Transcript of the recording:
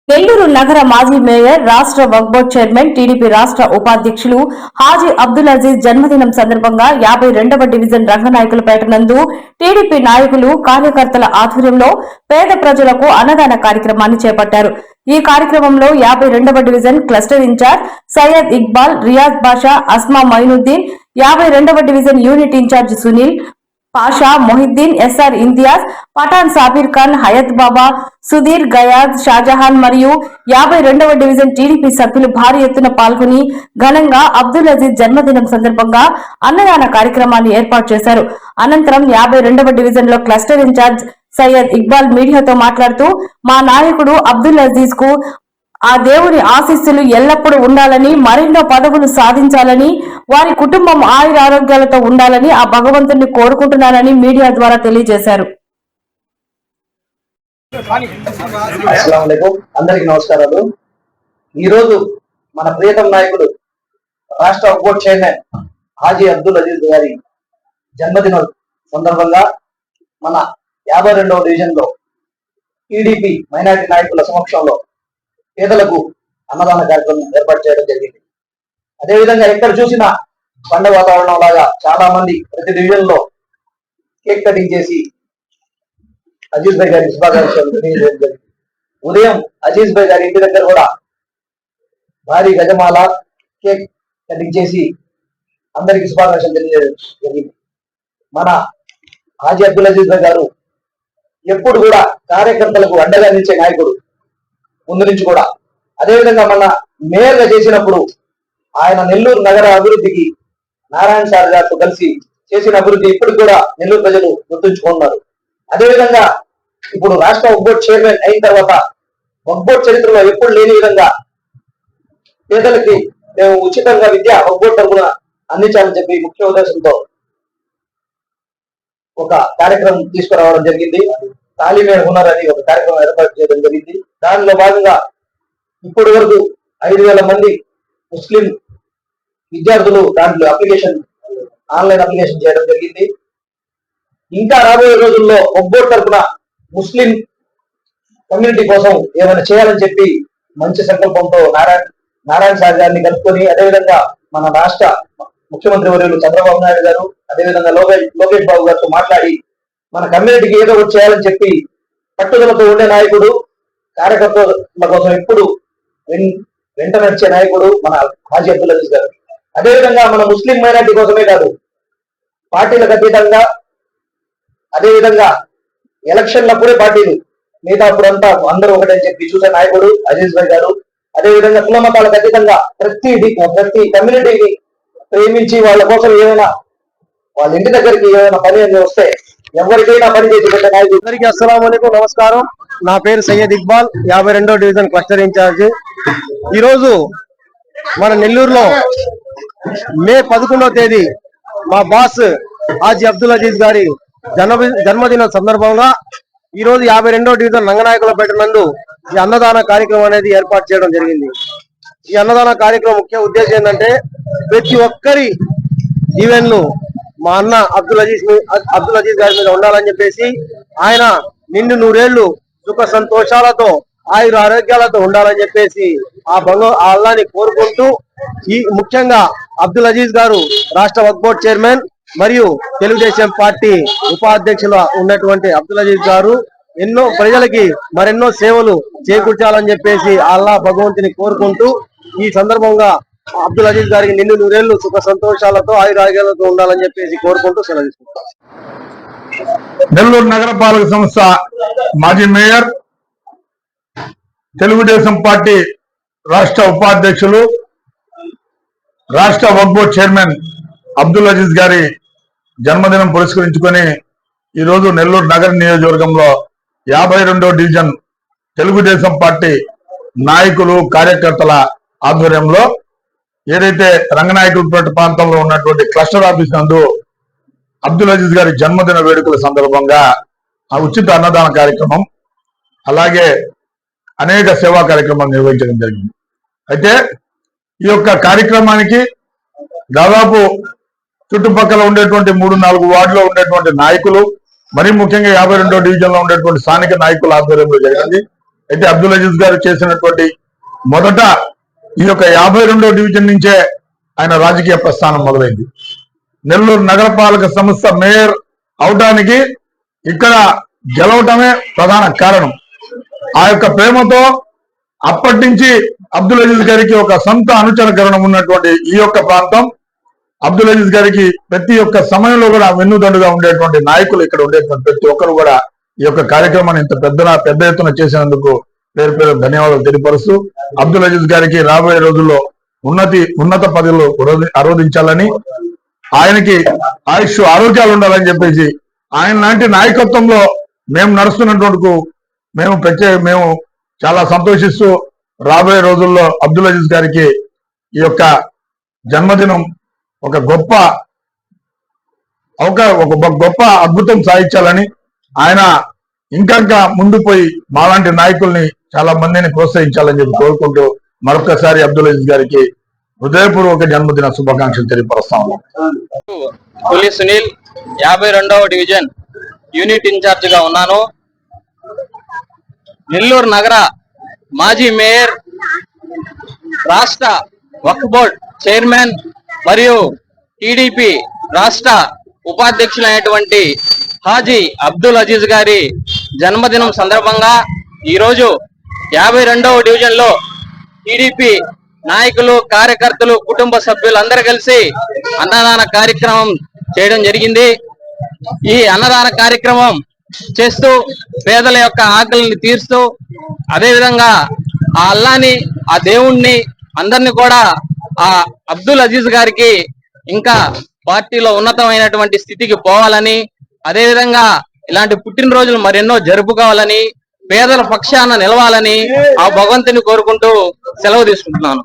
నెల్లూరు నగర మాజీ మేయర్, రాష్ట్ర వక్ఫ్ బోర్డు చైర్మన్, టీడీపీ రాష్ట్ర ఉపాధ్యక్షులు హాజీ అబ్దుల్ అజీజ్ జన్మదినం సందర్భంగా 52వ డివిజన్ రంగనాయకులపేట నందు టీడీపీ నాయకులు, కార్యకర్తల ఆధ్వర్యంలో పేద ప్రజలకు అన్నదాన కార్యక్రమాన్ని చేపట్టారు. ఈ కార్యక్రమంలో 52వ division cluster in charge Syed Iqbal, Riyaz Basha, Asma Mainuddin, 52వ division unit in charge Sunil Pasha, Mohiddin, SR Imtiaz, Pathan Sabir Khan, Hayat Baba, Sudhir, Gayad, Shahjahan మరియు 52వ డివిజన్ టీడీపీ సభ్యులు భారీ ఎత్తున పాల్గొని ఘనంగా అబ్దుల్ అజీజ్ జన్మదినం సందర్భంగా అన్నదాన కార్యక్రమాన్ని ఏర్పాటు చేశారు. అనంతరం 52వ డివిజన్ లో క్లస్టర్ ఇన్ఛార్జ్ సయ్యద్ ఇక్బాల్ మీడియాతో మాట్లాడుతూ, మా నాయకుడు అబ్దుల్ అజీజ్ కు ఆ దేవుని ఆశీస్సులు ఎల్లప్పుడూ ఉండాలని, మరెన్నో పదవులు సాధించాలని, వారి కుటుంబం ఆయురారోగ్యాలతో ఉండాలని ఆ భగవంతుని కోరుకుంటున్నానని మీడియా ద్వారా తెలియజేశారు. అందరికీ నమస్కారాలు. ఈరోజు మన ప్రియతమ నాయకుడు, రాష్ట్ర వక్ఫ్ బోర్డు చైర్మన్ హాజీ అబ్దుల్ అజీజ్ గారి జన్మదిన సందర్భంగా మన 52వ డివిజన్ లో టీడీపీ మైనారిటీ నాయకుల సమక్షంలో పేదలకు అన్నదాన కార్యక్రమం ఏర్పాటు చేయడం జరిగింది. అదేవిధంగా ఎక్కడ చూసినా పండుగ వాతావరణం లాగా చాలా మంది ప్రతి డివిజన్ లో కేక్ కటింగ్ చేసి అజీజ్ భాయ్ గారి శుభాకాంక్షలు తెలియజేయడం జరిగింది. ఉదయం అజీజ్ భాయ్ గారి ఇంటి దగ్గర కూడా భారీ గజమాల కేక్ కటింగ్ చేసి అందరికి శుభాకాంక్షలు తెలియజేయడం జరిగింది. మన హాజీ అబ్దుల్ అజీజ్ భాయ్ గారు ఎప్పుడు కూడా కార్యకర్తలకు అండగా నిలిచే నాయకుడు, ముందు నుంచి కూడా. అదేవిధంగా మన మేయర్ గా చేసినప్పుడు ఆయన నెల్లూరు నగర అభివృద్ధికి నారాయణ సార్ గారితో కలిసి చేసిన అభివృద్ధి ఇప్పటికి కూడా నెల్లూరు ప్రజలు గుర్తుంచుకున్నారు. అదేవిధంగా ఇప్పుడు రాష్ట్ర వక్ఫ్ బోర్డు చైర్మన్ అయిన తర్వాత వక్ఫ్ బోర్డు చరిత్రలో ఎప్పుడు లేని విధంగా పేదలకి మేము ఉచితంగా విద్య వక్ఫ్ బోర్డు తరఫున అందించాలని చెప్పి ముఖ్య ఉద్దేశంతో ఒక కార్యక్రమం తీసుకురావడం జరిగింది. తాలీమే హునర్ అని ఒక కార్యక్రమం ఏర్పాటు చేయడం జరిగింది. దానిలో భాగంగా ఇప్పటి వరకు 5,000 మంది ముస్లిం విద్యార్థులు దాంట్లో ఆన్లైన్ అప్లికేషన్ చేయడం జరిగింది. ఇంకా రాబోయే రోజుల్లో వక్ఫ్ బోర్డు తరఫున ముస్లిం కమ్యూనిటీ కోసం ఏమైనా చేయాలని చెప్పి మంచి సంకల్పంతో నారాయణ సార్ గారిని కలుపుకొని, అదేవిధంగా మన రాష్ట్ర ముఖ్యమంత్రి వర్యులు చంద్రబాబు నాయుడు గారు, అదేవిధంగా లోకేష్ బాబు గారితో మాట్లాడి మన కమ్యూనిటీకి ఏదో ఒకటి చేయాలని చెప్పి పట్టుదలతో ఉండే నాయకుడు, కార్యకర్తల కోసం ఎప్పుడు వెంట నడిచే నాయకుడు మన హాజీ అబ్దుల్ అజీజ్ గారు. అదేవిధంగా మన ముస్లిం మైనారిటీ కోసమే కాదు, పార్టీలకు అతీతంగా, అదేవిధంగా ఎలక్షన్లప్పుడే పార్టీలు, మిగతా అప్పుడంతా అందరూ ఒకటని చెప్పి చూసే నాయకుడు అజీజ్ భాయ్ గారు. అదేవిధంగా కుల మతాలకు అతీతంగా ప్రతి కమ్యూనిటీని ప్రేమించి వాళ్ళ కోసం ఏమైనా వాళ్ళ ఇంటి దగ్గరికి ఏమైనా పని అని వస్తే ఎవరికైనా పని చేసి పెట్టే నాయకుడు. అందరికీ అస్సలాముఅలైకుం, నమస్కారం. నా పేరు సయ్యద్ ఇక్బాల్, 52వ డివిజన్ క్లస్టర్ ఇన్ఛార్జ్. ఈరోజు మన నెల్లూరులో మే 11వ తేదీ మా బాస్ హాజీ అబ్దుల్ అజీజ్ గారి జన్మదిన సందర్భంగా ఈరోజు 52వ డివిజన్ రంగనాయకులపేట నందు ఈ అన్నదాన కార్యక్రమం అనేది ఏర్పాటు చేయడం జరిగింది. ఈ అన్నదాన కార్యక్రమం ముఖ్య ఉద్దేశం ఏంటంటే, ప్రతి ఒక్కరి ఈవెంట్లు మా అన్న అబ్దుల్ అజీజ్ గారి మీద ఉండాలని చెప్పేసి, ఆయన నిండు 100 సుఖ సంతోషాలతో ఆయుర ఆరోగ్యాలతో ఉండాలని చెప్పేసి ఆ అల్లాని కోరుకుంటూ, ఈ ముఖ్యంగా అబ్దుల్ అజీజ్ గారు రాష్ట్ర వక్ఫ్ బోర్డు చైర్మన్ మరియు తెలుగుదేశం పార్టీ ఉపాధ్యక్షులు ఉన్నటువంటి అబ్దుల్ అజీజ్ గారు ఎన్నో ప్రజలకి మరెన్నో సేవలు చేకూర్చాలని చెప్పేసి అల్లా భగవంతుని కోరుకుంటూ, ఈ సందర్భంగా అబ్దుల్ అజీజ్ గారికి నిండు 100 సుఖ సంతోషాలతో ఆయురారోగ్యాలతో ఉండాలని చెప్పేసి కోరుకుంటూ సెలవు తీసుకుంటాం. నెల్లూరు నగరపాలక సంస్థ మాజీ మేయర్, తెలుగుదేశం పార్టీ రాష్ట్ర ఉపాధ్యక్షులు, రాష్ట్ర వక్ఫ్ బోర్డు చైర్మన్ అబ్దుల్ అజీజ్ గారి జన్మదినం పురస్కరించుకొని ఈరోజు నెల్లూరు నగర నియోజకవర్గంలో 52వ డివిజన్ తెలుగుదేశం పార్టీ నాయకులు, కార్యకర్తల ఆధ్వర్యంలో ఏదైతే రంగనాయకులపేట ప్రాంతంలో ఉన్నటువంటి క్లస్టర్ ఆఫీస్ నందు అబ్దుల్ అజీజ్ గారి జన్మదిన వేడుకల సందర్భంగా ఆ ఉచిత అన్నదాన కార్యక్రమం, అలాగే అనేక సేవా కార్యక్రమాలు నిర్వహించడం జరిగింది. అయితే ఈ యొక్క కార్యక్రమానికి దాదాపు చుట్టుపక్కల ఉండేటువంటి 3-4 వార్డులో ఉండేటువంటి నాయకులు, మరీ ముఖ్యంగా 52వ డివిజన్ లో ఉండేటువంటి స్థానిక నాయకుల ఆధ్వర్యంలో జరిగింది. అయితే అబ్దుల్ అజీజ్ గారు చేసినటువంటి మొదట ఈ యొక్క 52వ డివిజన్ నుంచే ఆయన రాజకీయ ప్రస్థానం మొదలైంది. నెల్లూరు నగరపాలక సంస్థ మేయర్ అవటానికి ఇక్కడ గెలవటమే ప్రధాన కారణం. ఆ యొక్క ప్రేమతో అప్పటి నుంచి అబ్దుల్ అజీజ్ గారికి ఒక సొంత అనుచరకరణం ఉన్నటువంటి ఈ యొక్క ప్రాంతం, అబ్దుల్ అజీజ్ గారికి ప్రతి ఒక్క సమయంలో కూడా వెన్నుదండుగా ఉండేటువంటి నాయకులు ఇక్కడ ఉండేటువంటి ప్రతి ఒక్కరు కూడా ఈ యొక్క కార్యక్రమాన్ని ఇంత పెద్ద ఎత్తున చేసినందుకు పేరు పేరు ధన్యవాదాలు తెలియపరుస్తూ, అబ్దుల్ అజీజ్ గారికి రాబోయే రోజుల్లో ఉన్నత పదవులు ఆరోధించాలని, ఆయనకి ఆయుష్ ఆరోగ్యాలు ఉండాలని చెప్పేసి, ఆయన లాంటి నాయకత్వంలో మేము నడుస్తున్నటువంటి మేము చాలా సంతోషిస్తూ రాబోయే రోజుల్లో అబ్దుల్ అజీజ్ గారికి ఈ యొక్క జన్మదినం ఒక గొప్ప అద్భుతం సాధించాలని, ఆయన ఇంకా ముందు పోయి మాలాంటి నాయకుల్ని చాలా మందిని ప్రోత్సహించాలని చెప్పి కోరుకుంటూ మరొకసారి అబ్దుల్ అజీజ్ గారికి హృదయపూర్వక జన్మదిన శుభాకాంక్షలు తెలియపరుస్తా ఉన్నాం. పులి సునీల్ 52వ డివిజన్ యూనిట్ ఇన్ఛార్జ్ గా ఉన్నాను. నెల్లూరు నగర మాజీ మేయర్, రాష్ట్ర వక్ఫ్ బోర్డ్ చైర్మన్ మరియు టీడీపీ రాష్ట్ర ఉపాధ్యక్షులైనటువంటి హాజీ అబ్దుల్ అజీజ్ గారి జన్మదినం సందర్భంగా ఈరోజు 52వ డివిజన్ లో టీడీపీ నాయకులు, కార్యకర్తలు, కుటుంబ సభ్యులు అందరూ కలిసి అన్నదాన కార్యక్రమం చేయడం జరిగింది. ఈ అన్నదాన కార్యక్రమం చేస్తూ పేదల యొక్క ఆకలిని తీరుస్తూ, అదేవిధంగా ఆ అల్లాని, ఆ దేవుణ్ణి అందరినీ కూడా ఆ అబ్దుల్ అజీజ్ గారికి ఇంకా పార్టీలో ఉన్నతమైనటువంటి స్థితికి పోవాలని, అదేవిధంగా ఇలాంటి పుట్టినరోజులు మరెన్నో జరుపుకోవాలని, పేదల పక్షాన నిలవాలని ఆ భగవంతుని కోరుకుంటూ సెలవు తీసుకుంటున్నాను.